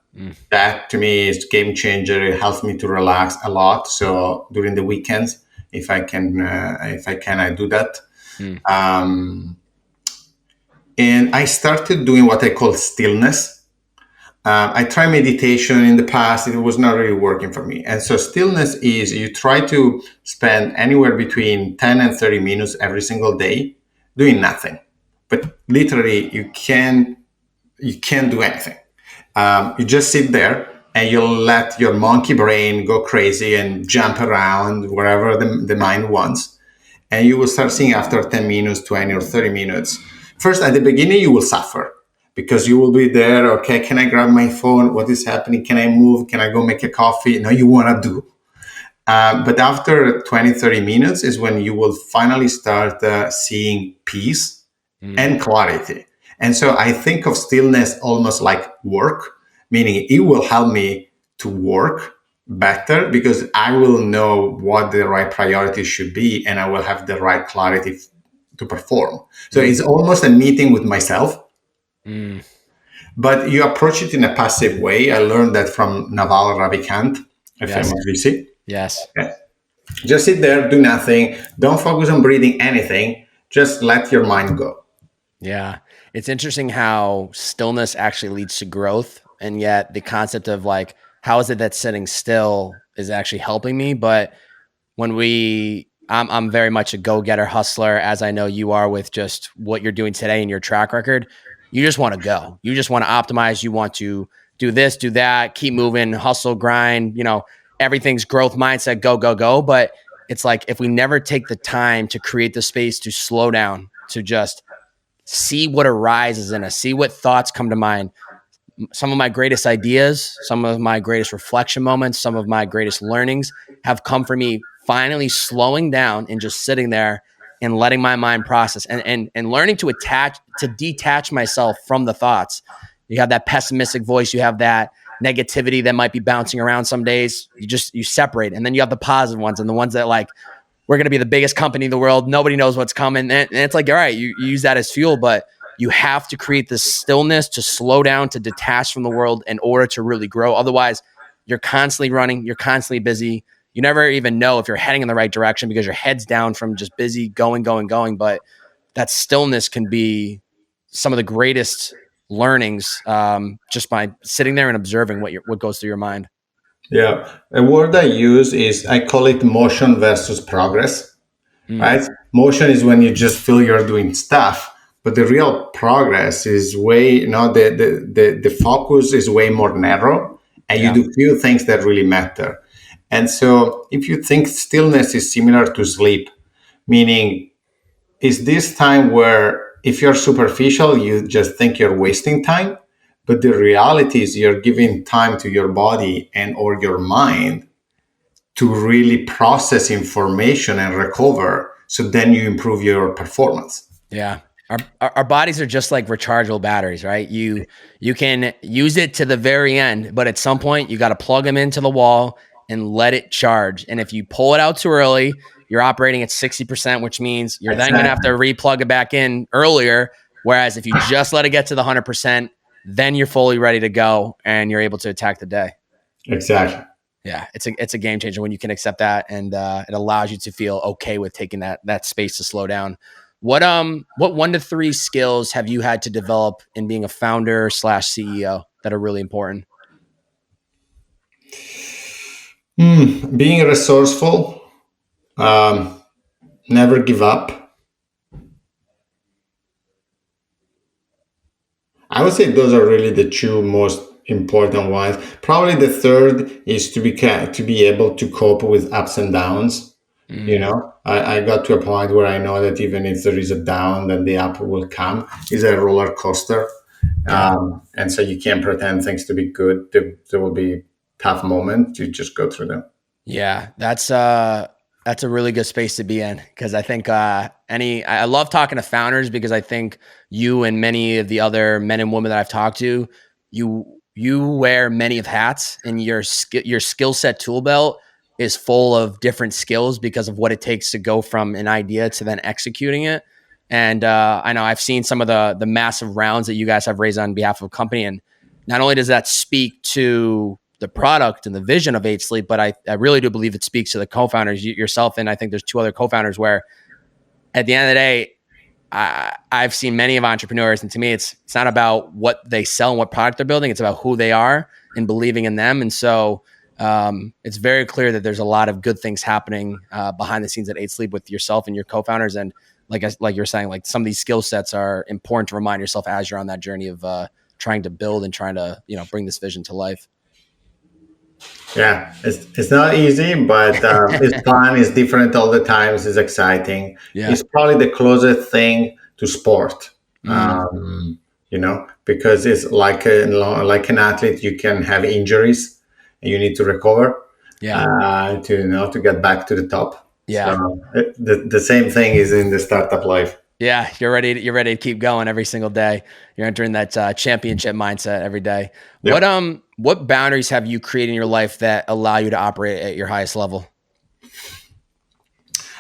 That to me is game changer. It helps me to relax a lot. So during the weekends, if I can, I do that. And I started doing what I call stillness. I tried meditation in the past. It was not really working for me. And so stillness is you try to spend anywhere between 10 and 30 minutes every single day doing nothing. But literally you can't do anything. You just sit there and you'll let your monkey brain go crazy and jump around wherever the mind wants. And you will start seeing after 10 minutes, 20 or 30 minutes. First, at the beginning, you will suffer because you will be there. Okay, can I grab my phone? What is happening? Can I move? Can I go make a coffee? No, you want to do. But after 20, 30 minutes is when you will finally start seeing peace and clarity. And so I think of stillness almost like work, meaning it will help me to work better because I will know what the right priorities should be and I will have the right clarity to perform. So it's almost a meeting with myself. But you approach it in a passive way. I learned that from Naval Ravikant, a famous VC. Yes. Yeah. Just sit there, do nothing. Don't focus on breathing anything. Just let your mind go. Yeah. It's interesting how stillness actually leads to growth. And yet the concept of like, how is it that sitting still is actually helping me? But when I'm very much a go-getter hustler, as I know you are with just what you're doing today and your track record. You just want to go. You just want to optimize. You want to do this, do that, keep moving, hustle, grind, everything's growth mindset, go, go, go. But it's like, if we never take the time to create the space to slow down, to just see what arises in us, see what thoughts come to mind. Some of my greatest ideas, some of my greatest reflection moments, some of my greatest learnings have come from me finally slowing down and just sitting there and letting my mind process and learning to detach myself from the thoughts. You have that pessimistic voice, you have that negativity that might be bouncing around some days. You separate. And then you have the positive ones and the ones that like, we're going to be the biggest company in the world. Nobody knows what's coming. And it's like, all right, you use that as fuel, but you have to create this stillness to slow down, to detach from the world in order to really grow. Otherwise, you're constantly running. You're constantly busy. You never even know if you're heading in the right direction because your head's down from just busy going. But that stillness can be some of the greatest learnings just by sitting there and observing what goes through your mind. Yeah. A word I use is, I call it motion versus progress, right? Motion is when you just feel you're doing stuff, but the real progress is way, the focus is way more narrow and you do few things that really matter. And so if you think stillness is similar to sleep, meaning is this time where if you're superficial, you just think you're wasting time, But the reality is you're giving time to your body and or your mind to really process information and recover. So then you improve your performance. Yeah. Our bodies are just like rechargeable batteries, right? You can use it to the very end, but at some point you got to plug them into the wall and let it charge. And if you pull it out too early, you're operating at 60%, which means you're then going to have to replug it back in earlier. Whereas if you just let it get to the 100%, then you're fully ready to go and you're able to attack the day. Exactly. Yeah, it's a game changer when you can accept that, and it allows you to feel okay with taking that space to slow down. What 1 to 3 skills have you had to develop in being a founder / CEO that are really important? Being resourceful, never give up. I would say those are really the 2 most important ones. Probably the third is to be able to cope with ups and downs. You know, I got to a point where I know that even if there is a down, then the up will come. It's a roller coaster. And so you can't pretend things to be good. There will be tough moments. You just go through them. Yeah, that's a really good space to be in, because I think I love talking to founders, because I think you and many of the other men and women that I've talked to, you wear many of hats, and your skill set tool belt is full of different skills because of what it takes to go from an idea to then executing it. And I know I've seen some of the massive rounds that you guys have raised on behalf of a company, and not only does that speak to the product and the vision of 8 Sleep, but I really do believe it speaks to the co-founders, yourself, and I think there's 2 other co-founders, where at the end of the day, I've seen many of entrepreneurs, and to me, it's not about what they sell and what product they're building. It's about who they are and believing in them. And so it's very clear that there's a lot of good things happening behind the scenes at 8 Sleep with yourself and your co-founders. And like you're saying, like, some of these skill sets are important to remind yourself as you're on that journey of trying to build and trying to, bring this vision to life. Yeah, it's not easy, but it's fun. It's different all the time. It's exciting. Yeah. It's probably the closest thing to sport. Because it's like an athlete, you can have injuries and you need to recover. Yeah. To get back to the top. Yeah. So the same thing is in the startup life. Yeah, you're ready to keep going every single day. You're entering that championship mindset every day. Yep. What boundaries have you created in your life that allow you to operate at your highest level?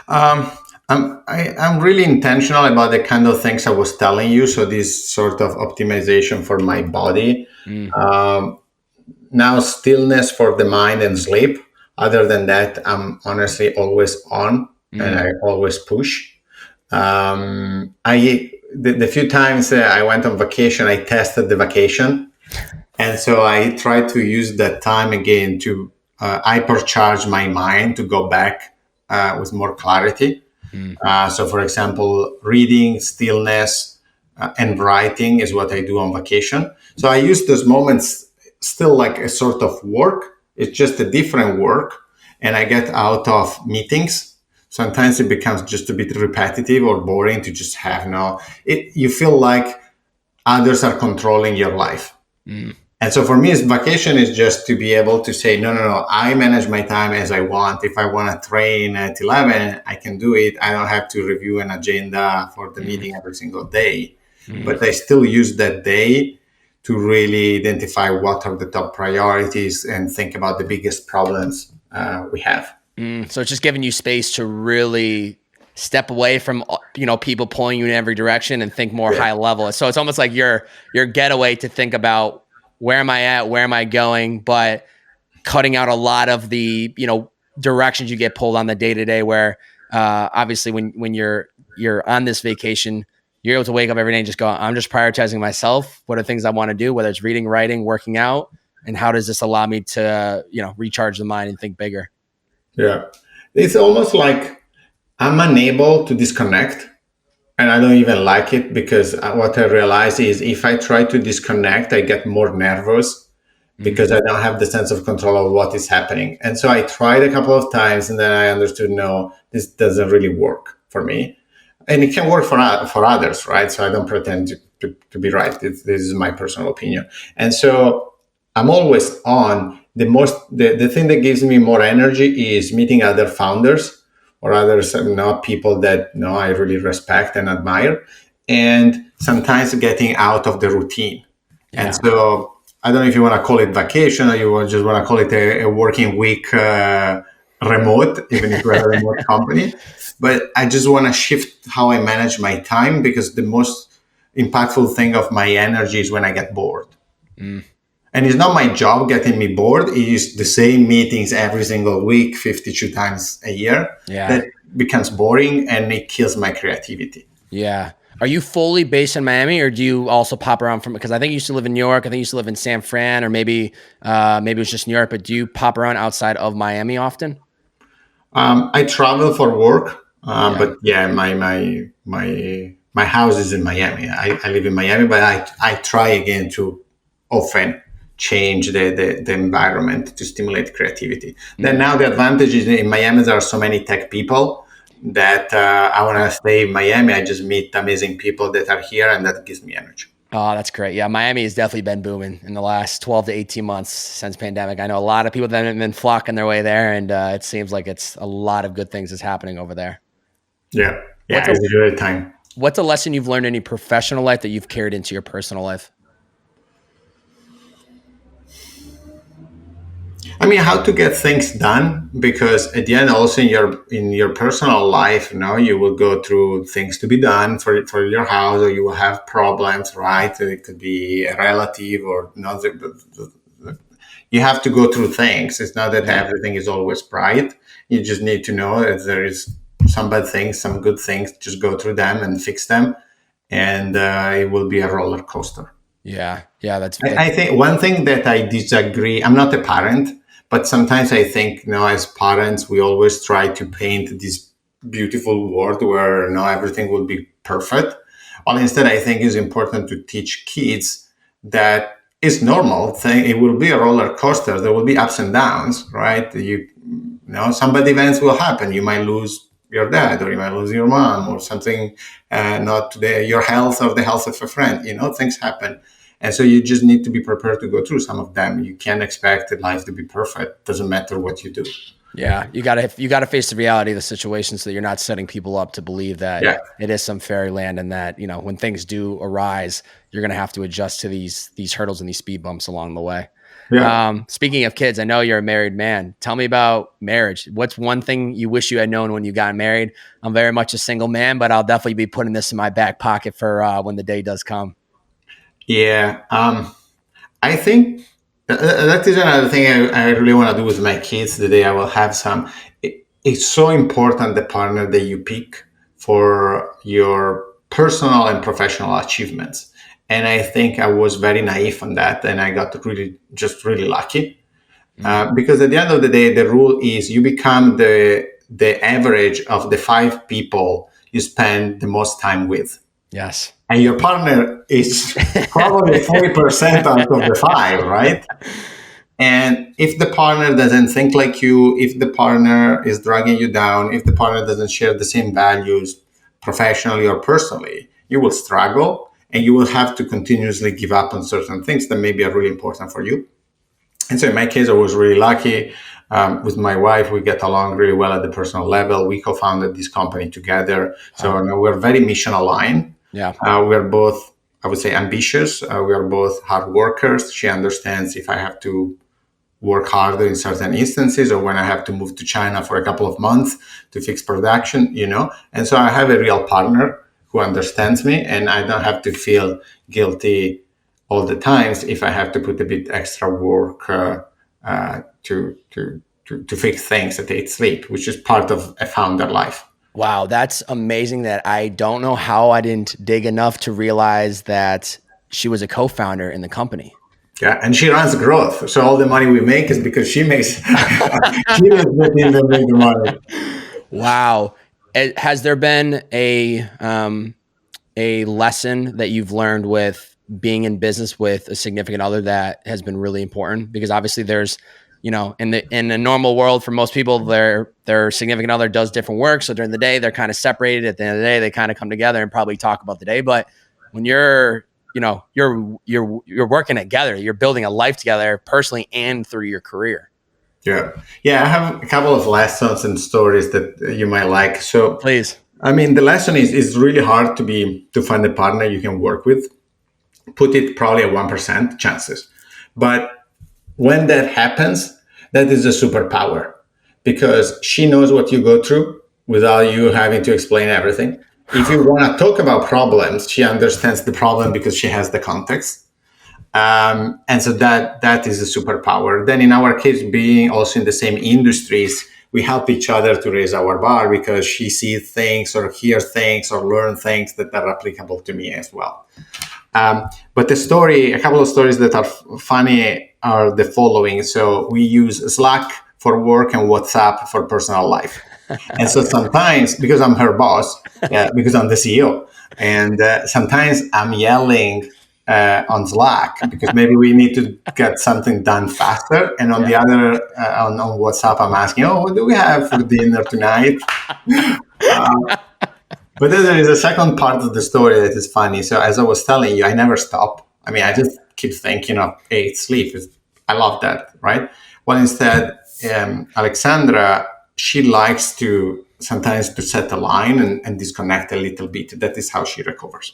I'm really intentional about the kind of things I was telling you. So this sort of optimization for my body. Now stillness for the mind and sleep. Other than that, I'm honestly always on and I always push. The few times I went on vacation, I tested the vacation. And so I tried to use that time again to hypercharge my mind to go back with more clarity. So for example, reading, stillness, and writing is what I do on vacation. So I use those moments still like a sort of work. It's just a different work. And I get out of meetings. Sometimes it becomes just a bit repetitive or boring to just have you feel like others are controlling your life. And so for me, vacation is just to be able to say, no, I manage my time as I want. If I want to train at 11, I can do it. I don't have to review an agenda for the meeting every single day. But I still use that day to really identify what are the top priorities and think about the biggest problems we have. So it's just giving you space to really step away from, people pulling you in every direction and think more high level. So it's almost like your getaway to think about, where am I at? Where am I going? But cutting out a lot of the, directions you get pulled on the day to day, where obviously when you're on this vacation, you're able to wake up every day and just go, I'm just prioritizing myself. What are things I want to do, whether it's reading, writing, working out, and how does this allow me to, recharge the mind and think bigger? Yeah. It's almost like I'm unable to disconnect. And I don't even like it, because what I realize is if I try to disconnect, I get more nervous because I don't have the sense of control of what is happening. And so I tried a couple of times and then I understood, no, this doesn't really work for me. And it can work for others, right? So I don't pretend to be right. This is my personal opinion. And so I'm always on. The thing that gives me more energy is meeting other founders or others, people that I really respect and admire, and sometimes getting out of the routine. Yeah. And so I don't know if you want to call it vacation or you just want to call it a working week remote, even if we're a remote company. But I just want to shift how I manage my time, because the most impactful thing of my energy is when I get bored. And it's not my job getting me bored. It is the same meetings every single week, 52 times a year. Yeah. That becomes boring and it kills my creativity. Yeah. Are you fully based in Miami, or do you also pop around because I think you used to live in New York. I think you used to live in San Fran, or maybe it was just New York, but do you pop around outside of Miami often? I travel for work, but yeah, my house is in Miami. I live in Miami, but I try again to often change the environment to stimulate creativity. Then now the advantage is in Miami, there are so many tech people that I want to stay in Miami. I just meet amazing people that are here, and that gives me energy. Oh, that's great. Yeah, Miami has definitely been booming in the last 12 to 18 months since pandemic. I know a lot of people that have been flocking their way there, and it seems like it's a lot of good things is happening over there. Yeah, it's a great time. What's a lesson you've learned in your professional life that you've carried into your personal life? I mean, how to get things done, because at the end, also in your personal life, you will go through things to be done for your house, or you will have problems, right? It could be a relative or not. You have to go through things. It's not that everything is always bright. You just need to know that there is some bad things, some good things. Just go through them and fix them, and it will be a roller coaster. Yeah, that's. I think one thing that I disagree. I'm not a parent. But sometimes I think, as parents, we always try to paint this beautiful world where everything will be perfect. Well, instead, I think it's important to teach kids that it's normal. It will be a roller coaster. There will be ups and downs, right? Some bad events will happen. You might lose your dad, or you might lose your mom, or something, not your health or the health of a friend. Things happen. And so you just need to be prepared to go through some of them. You can't expect life to be perfect. Doesn't matter what you do. Yeah, you gotta face the reality of the situation, so that you're not setting people up to believe that it is some fairyland, and that when things do arise, you're gonna have to adjust to these hurdles and these speed bumps along the way. Yeah. Speaking of kids, I know you're a married man. Tell me about marriage. What's one thing you wish you had known when you got married? I'm very much a single man, but I'll definitely be putting this in my back pocket for when the day does come. Yeah, I think that is another thing I really want to do with my kids the day I will have some. It's so important, the partner that you pick for your personal and professional achievements. And I think I was very naive on that, and I got really lucky. Because at the end of the day, the rule is you become the average of the 5 people you spend the most time with. Yes. And your partner is probably 40% out of the 5, right? And if the partner doesn't think like you, if the partner is dragging you down, if the partner doesn't share the same values professionally or personally, you will struggle, and you will have to continuously give up on certain things that maybe are really important for you. And so in my case, I was really lucky. With my wife, we get along really well at the personal level. We co-founded this company together. So we're very mission aligned. Yeah. We're both, I would say, ambitious. We are both hard workers. She understands if I have to work harder in certain instances, or when I have to move to China for a couple of months to fix production, And so I have a real partner who understands me, and I don't have to feel guilty all the times if I have to put a bit extra work to fix things at 8 sleep, which is part of a founder life. Wow, that's amazing. That I don't know how I didn't dig enough to realize that she was a co-founder in the company. Yeah, and she runs growth. So all the money we make is because she makes she is making the big money. Wow. Has there been a lesson that you've learned with being in business with a significant other that has been really important? Because obviously there's, in a normal world, for most people, their significant other does different work. So during the day, they're kind of separated. At the end of the day, they kind of come together and probably talk about the day. But when you're, you're working together, you're building a life together personally and through your career. Yeah. Yeah. I have a couple of lessons and stories that you might like. So Please. I mean, the lesson is it's really hard to find a partner you can work with. Put it probably at 1% chances. But when that happens, that is a superpower because she knows what you go through without you having to explain everything. If you want to talk about problems, she understands the problem because she has the context. And so that is a superpower. Then in our case, being also in the same industries, we help each other to raise our bar because she sees things or hears things or learn things that are applicable to me as well. But a couple of stories that are funny are the following. So we use Slack for work and WhatsApp for personal life. And so sometimes, because I'm her boss, because I'm the CEO, and sometimes I'm yelling on Slack because maybe we need to get something done faster. And on the other, on WhatsApp, I'm asking, what do we have for dinner tonight? But then there is a second part of the story that is funny. So as I was telling you, I never stop. I mean, I just keep thinking of, hey, sleep. I love that, right? Well, instead, Alexandra, she likes to sometimes to set a line and disconnect a little bit. That is how she recovers.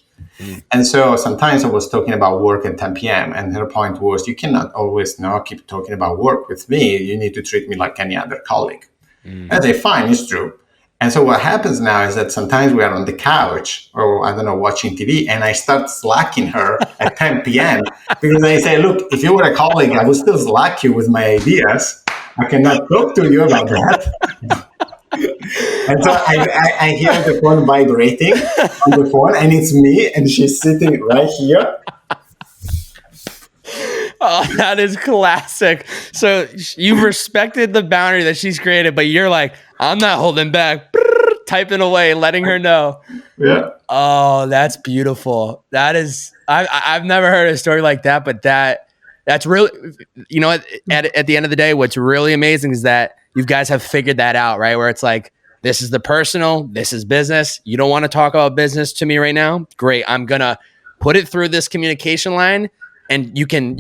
And so sometimes I was talking about work at 10 p.m. and her point was, you cannot always keep talking about work with me. You need to treat me like any other colleague. I say, fine, it's true. And so what happens now is that sometimes we are on the couch or, I don't know, watching TV, and I start slacking her at 10 p.m. because I say, look, if you were a colleague, I would still slack you with my ideas. I cannot talk to you about that. And so I hear the phone vibrating on the phone, and it's me, and she's sitting right here. Oh, that is classic. So you've respected the boundary that she's created, but you're like, I'm not holding back, typing away, letting her know. Yeah. Oh, that's beautiful. That is, I've never heard a story like that, but that's really, at the end of the day, what's really amazing is that you guys have figured that out, right? Where it's like, this is the personal, this is business. You don't want to talk about business to me right now? Great. I'm going to put it through this communication line. And you can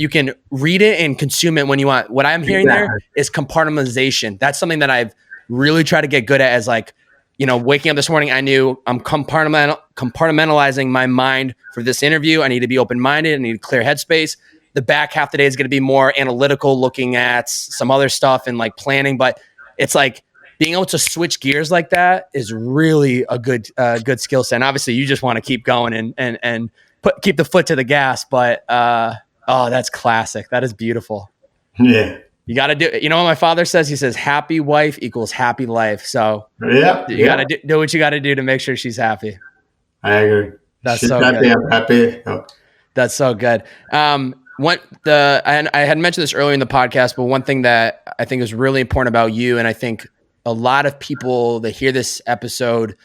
read it and consume it when you want. What I'm hearing there is compartmentalization. That's something that I've really tried to get good at. As like, waking up this morning, I knew I'm compartmentalizing my mind for this interview. I need to be open-minded. I need a clear headspace. The back half of the day is going to be more analytical, looking at some other stuff and like planning. But it's like being able to switch gears like that is really a good skill set. And obviously, you just want to keep going and keep the foot to the gas, but that's classic. That is beautiful. Yeah. You got to do, what my father says? He says, happy wife equals happy life. So you got to do what you got to do to make sure she's happy. I agree. That's she's so happy, good. I'm happy. Oh. That's so good. And I had mentioned this earlier in the podcast, but one thing that I think is really important about you, and I think a lot of people that hear this episode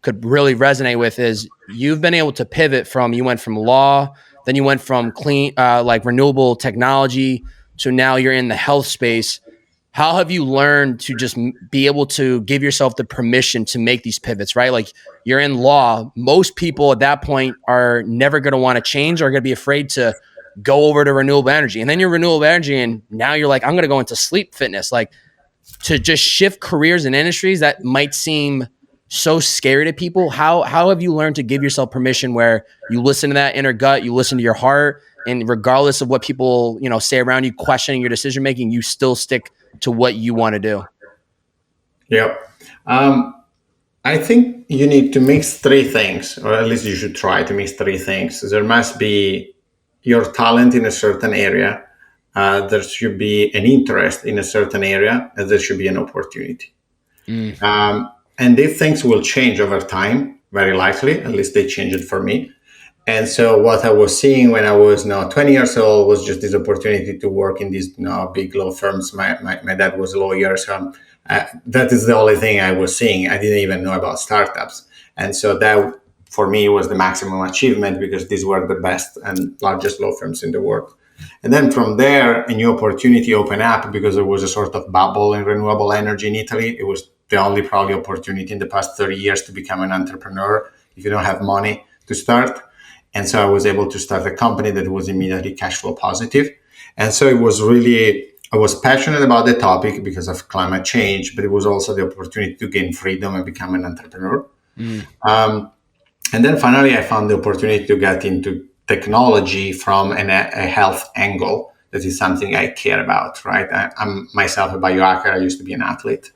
could really resonate with, is you've been able to pivot you went from law, then you went from clean, like renewable technology, to now you're in the health space. How have you learned to just be able to give yourself the permission to make these pivots, right? Like you're in law. Most people at that point are never going to want to change or are going to be afraid to go over to renewable energy. And then you're renewable energy, and now you're like, I'm going to go into sleep fitness. Like to just shift careers and industries that might seem so scary to people. How have you learned to give yourself permission where you listen to that inner gut, you listen to your heart, and regardless of what people, say around you questioning your decision making, you still stick to what you want to do? Yep. I think you need to mix three things, or at least you should try to mix three things. There must be your talent in a certain area. There should be an interest in a certain area, and there should be an opportunity. And these things will change over time, very likely. At least they changed it for me. And so what I was seeing when I was 20 years old was just this opportunity to work in these big law firms. My dad was a lawyer, so that is the only thing I was seeing. I didn't even know about startups. And so that, for me, was the maximum achievement because these were the best and largest law firms in the world. And then from there, a new opportunity opened up because there was a sort of bubble in renewable energy in Italy. It was the only probably opportunity in the past 30 years to become an entrepreneur if you don't have money to start. And so I was able to start a company that was immediately cash flow positive. And so it was really, I was passionate about the topic because of climate change, but it was also the opportunity to gain freedom and become an entrepreneur. And then finally, I found the opportunity to get into technology from a health angle. That is something I care about, right? I'm myself a biohacker. I used to be an athlete.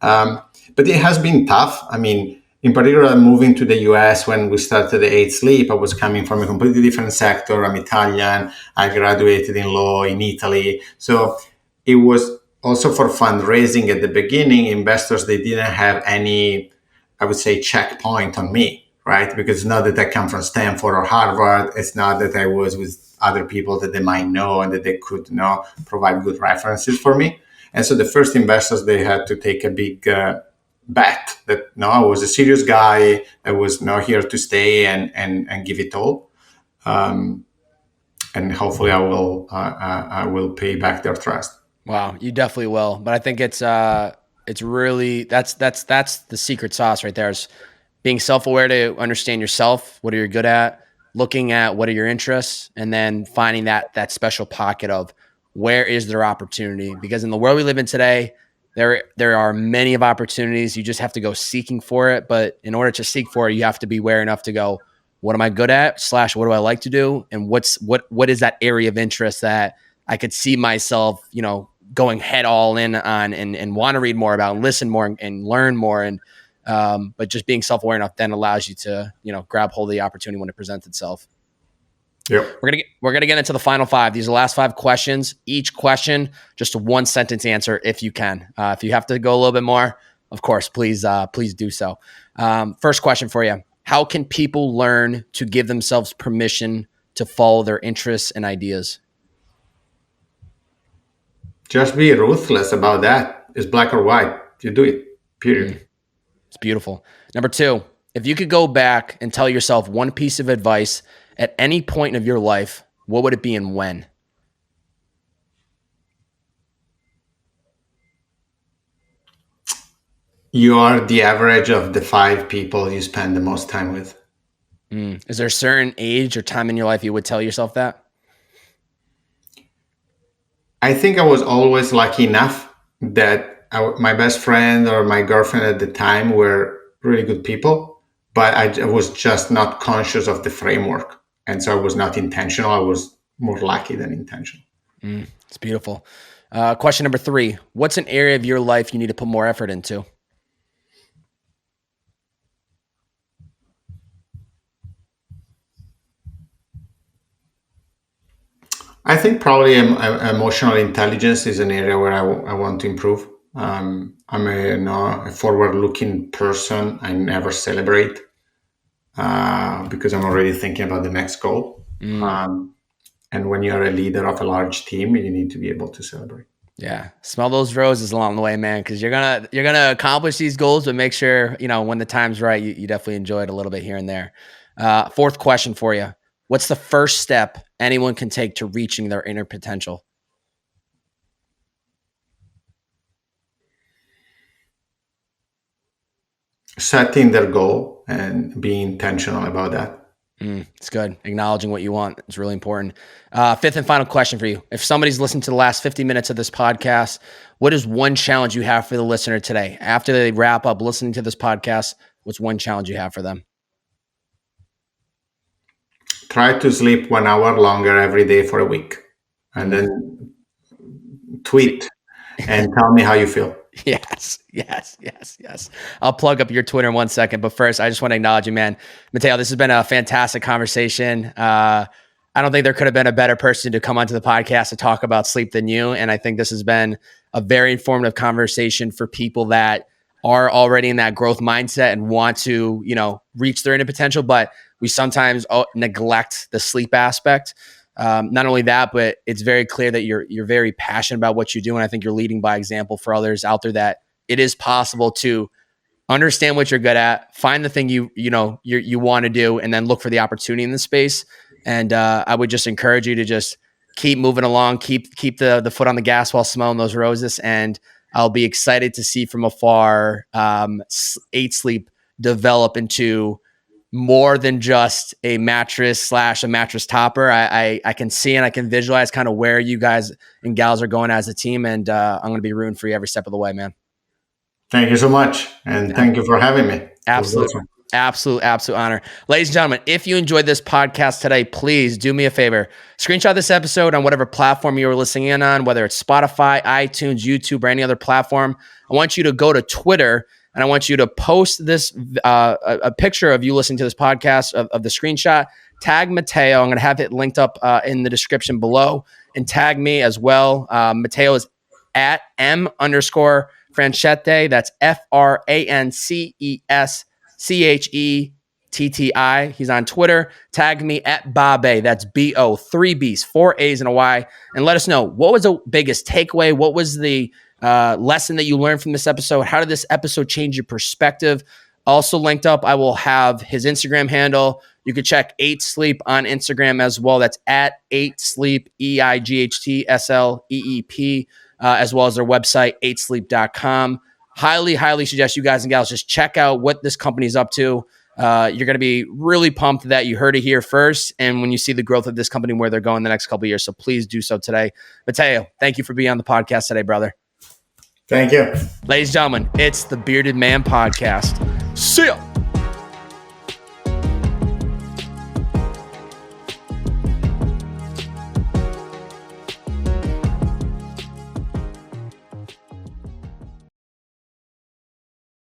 But it has been tough. I mean, in particular, moving to the US when we started the 8 Sleep, I was coming from a completely different sector. I'm Italian. I graduated in law in Italy. So it was also for fundraising at the beginning. Investors, they didn't have any, I would say, checkpoint on me, right? Because it's not that I come from Stanford or Harvard. It's not that I was with other people that they might know and that they could provide good references for me. And so the first investors, they had to take a big bet that I was a serious guy that was here to stay and give it all. And hopefully I will pay back their trust. Wow, you definitely will. But I think it's really, that's the secret sauce right there, is being self-aware to understand yourself, what are you good at, looking at what are your interests, and then finding that special pocket of where is their opportunity. Because in the world we live in today, there are many of opportunities. You just have to go seeking for it. But in order to seek for it, you have to be aware enough to go, what am I good at / what do I like to do? And what is that area of interest that I could see myself, going head all in on and want to read more about and listen more and learn more. And, but just being self-aware enough then allows you to, grab hold of the opportunity when it presents itself. Yep. We're gonna get into the final 5. These are the last 5 questions. Each question, just a 1-sentence answer if you can. If you have to go a little bit more, of course, please do so. First question for you: how can people learn to give themselves permission to follow their interests and ideas? Just be ruthless about that. It's black or white. You do it. Period. It's beautiful. Number 2, if you could go back and tell yourself one piece of advice at any point of your life, what would it be and when? You are the average of the 5 people you spend the most time with. Is there a certain age or time in your life you would tell yourself that? I think I was always lucky enough that my best friend or my girlfriend at the time were really good people, but I was just not conscious of the framework. And so I was not intentional. I was more lucky than intentional. It's beautiful. Question number 3, what's an area of your life you need to put more effort into? I think probably emotional intelligence is an area where I want to improve. I'm a forward-looking person. I never celebrate because I'm already thinking about the next goal. And when you're a leader of a large team, you need to be able to celebrate. Yeah, smell those roses along the way, man, because you're gonna accomplish these goals, but make sure when the time's right, you definitely enjoy it a little bit here and there. 4th question for you: what's the first step anyone can take to reaching their inner potential? Setting their goal and being intentional about that. It's good. Acknowledging what you want is really important. 5th and final question for you: if somebody's listened to the last 50 minutes of this podcast, what is one challenge you have for the listener today? After they wrap up listening to this podcast, what's one challenge you have for them? Try to sleep 1 hour longer every day for a week, and then tweet and tell me how you feel. Yes. I'll plug up your Twitter in 1 second, but first, I just want to acknowledge you, man. Matteo, this has been a fantastic conversation. I don't think there could have been a better person to come onto the podcast to talk about sleep than you. And I think this has been a very informative conversation for people that are already in that growth mindset and want to, reach their inner potential, but we sometimes neglect the sleep aspect. Not only that, but it's very clear that you're very passionate about what you do. And I think you're leading by example for others out there that it is possible to understand what you're good at, find the thing you want to do, and then look for the opportunity in the space. And I would just encourage you to just keep moving along, keep the foot on the gas while smelling those roses. And I'll be excited to see from afar 8 Sleep develop into more than just a mattress / a mattress topper. I can see and I can visualize kind of where you guys and gals are going as a team. And I'm going to be rooting for you every step of the way, man. Thank you so much. And thank you for having me. Absolutely. Absolute honor. Ladies and gentlemen, if you enjoyed this podcast today, please do me a favor. Screenshot this episode on whatever platform you were listening in on, whether it's Spotify, iTunes, YouTube, or any other platform. I want you to go to Twitter and I want you to post this a picture of you listening to this podcast of the screenshot. Tag Matteo. I'm going to have it linked up in the description below, and tag me as well. Matteo is at @M_Franceschetti. That's FRANCESCHETTI. He's on Twitter. Tag me at Bobbbaaaay. That's BO, 3 B's, 4 A's and a Y. And let us know, what was the biggest takeaway? What was the lesson that you learned from this episode? How did this episode change your perspective? Also linked up, I will have his Instagram handle. You can check 8 Sleep on Instagram as well. That's at 8 Sleep, EIGHTSLEEP, as well as their website, 8sleep.com. Highly suggest you guys and gals just check out what this company is up to. You're going to be really pumped that you heard it here first, and when you see the growth of this company, where they're going the next couple of years. So please do so today. Matteo, thank you for being on the podcast today, brother. Thank you. Ladies and gentlemen, it's the Bearded Man Podcast. See ya.